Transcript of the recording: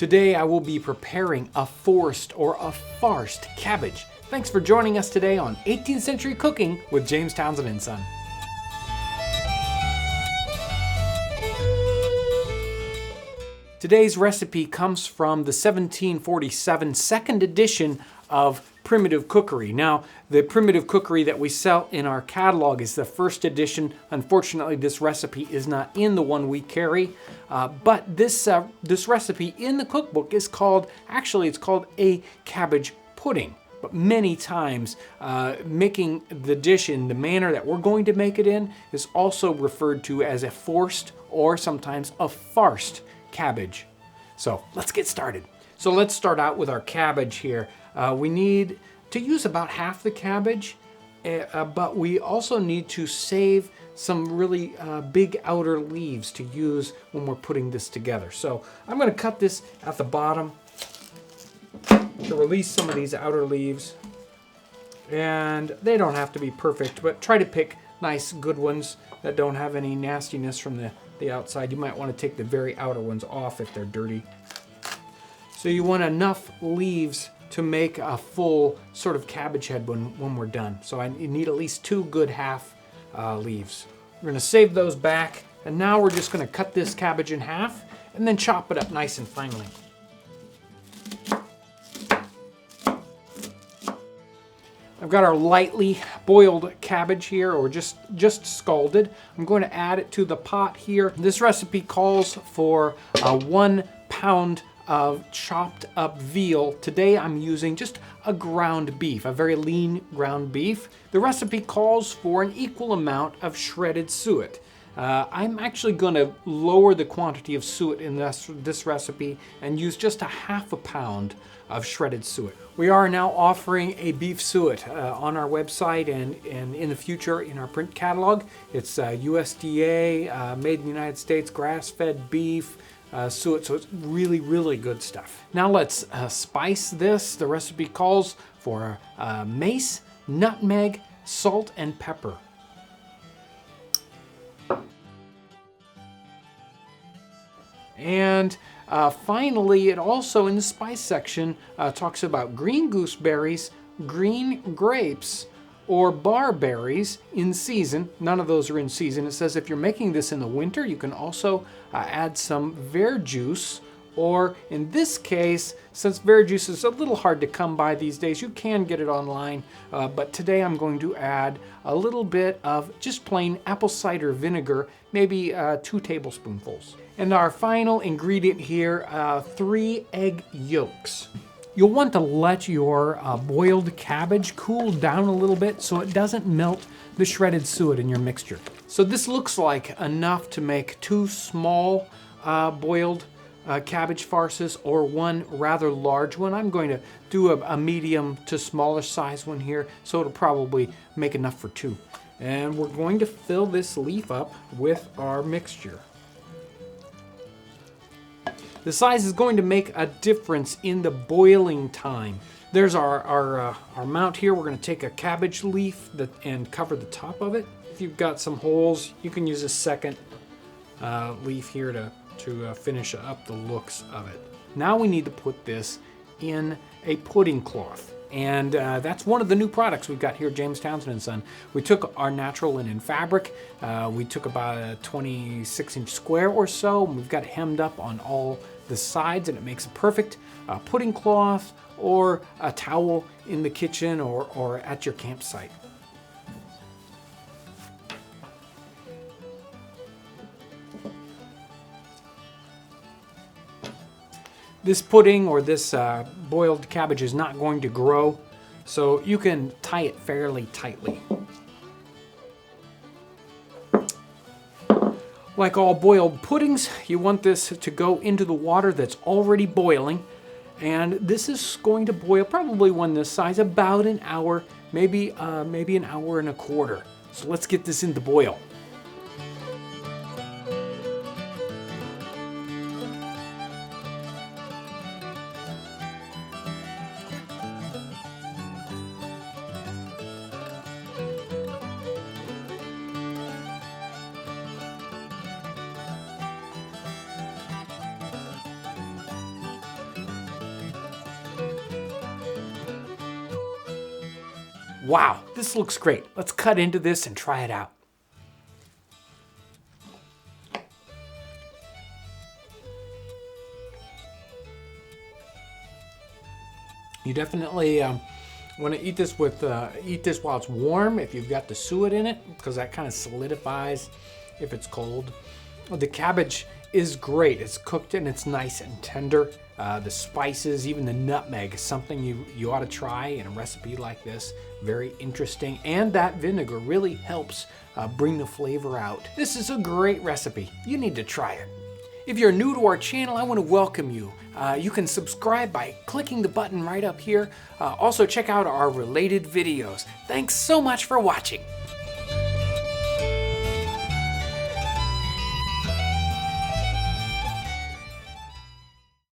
Today I will be preparing a forced or a farced cabbage. Thanks for joining us today on 18th Century Cooking with James Townsend and Son. Today's recipe comes from the 1747 second edition of Primitive Cookery. Now, the Primitive Cookery that we sell in our catalog is the first edition. Unfortunately, this recipe is not in the one we carry, but this recipe in the cookbook is called, it's called a cabbage pudding. But many times, making the dish in the manner that we're going to make it in is also referred to as a forced or sometimes a farced cabbage. So let's get started. So let's start out with our cabbage here. We need to use about half the cabbage, but we also need to save some really big outer leaves to use when we're putting this together. So I'm going to cut this at the bottom to release some of these outer leaves. And they don't have to be perfect, but try to pick nice, good ones that don't have any nastiness from the outside. You might want to take the very outer ones off if they're dirty. So you want enough leaves to make a full sort of cabbage head when we're done. So you need at least 2 good half leaves. We're going to save those back, and now we're just going to cut this cabbage in half and then chop it up nice and finely. I've got our lightly boiled cabbage here, or just scalded. I'm going to add it to the pot here. This recipe calls for 1 pound of chopped up veal. Today I'm using just a ground beef, a very lean ground beef. The recipe calls for an equal amount of shredded suet. I'm actually going to lower the quantity of suet in this recipe and use just a half a pound of shredded suet. We are now offering a beef suet on our website and in the future in our print catalog. It's USDA, made in the United States, grass-fed beef suet, so it's really, really good stuff. Now let's spice this. The recipe calls for mace, nutmeg, salt, and pepper. And finally, it also in the spice section talks about green gooseberries, green grapes, or barberries in season. None of those are in season. It says if you're making this in the winter, you can also add some verjuice, or in this case, since verjuice is a little hard to come by these days, you can get it online. But today I'm going to add a little bit of just plain apple cider vinegar, maybe 2 tablespoonfuls. And our final ingredient here, 3 egg yolks. You'll want to let your boiled cabbage cool down a little bit so it doesn't melt the shredded suet in your mixture. So this looks like enough to make 2 small boiled cabbage farces or 1 rather large one. I'm going to do a medium to smaller size one here, so it'll probably make enough for 2. And we're going to fill this leaf up with our mixture. The size is going to make a difference in the boiling time. There's our mount here. We're going to take a cabbage leaf and cover the top of it. If you've got some holes, you can use a second leaf here to finish up the looks of it. Now we need to put this in a pudding cloth. And that's one of the new products we've got here at James Townsend & Son. We took our natural linen fabric. We took about a 26-inch square or so, and we've got it hemmed up on all the sides, and it makes a perfect pudding cloth or a towel in the kitchen or at your campsite. This pudding or this boiled cabbage is not going to grow, so you can tie it fairly tightly. Like all boiled puddings, you want this to go into the water that's already boiling, and this is going to boil probably one this size, about an hour, maybe an hour and a quarter. So let's get this into boil. Wow, this looks great. Let's cut into this and try it out. You definitely want to eat this while it's warm if you've got the suet in it, because that kind of solidifies if it's cold. The cabbage is great. It's cooked and it's nice and tender. The spices, even the nutmeg, is something you ought to try in a recipe like this. Very interesting, and that vinegar really helps bring the flavor out. This is a great recipe. You need to try it. If you're new to our channel, I want to welcome you. You can subscribe by clicking the button right up here. Also check out our related videos. Thanks so much for watching.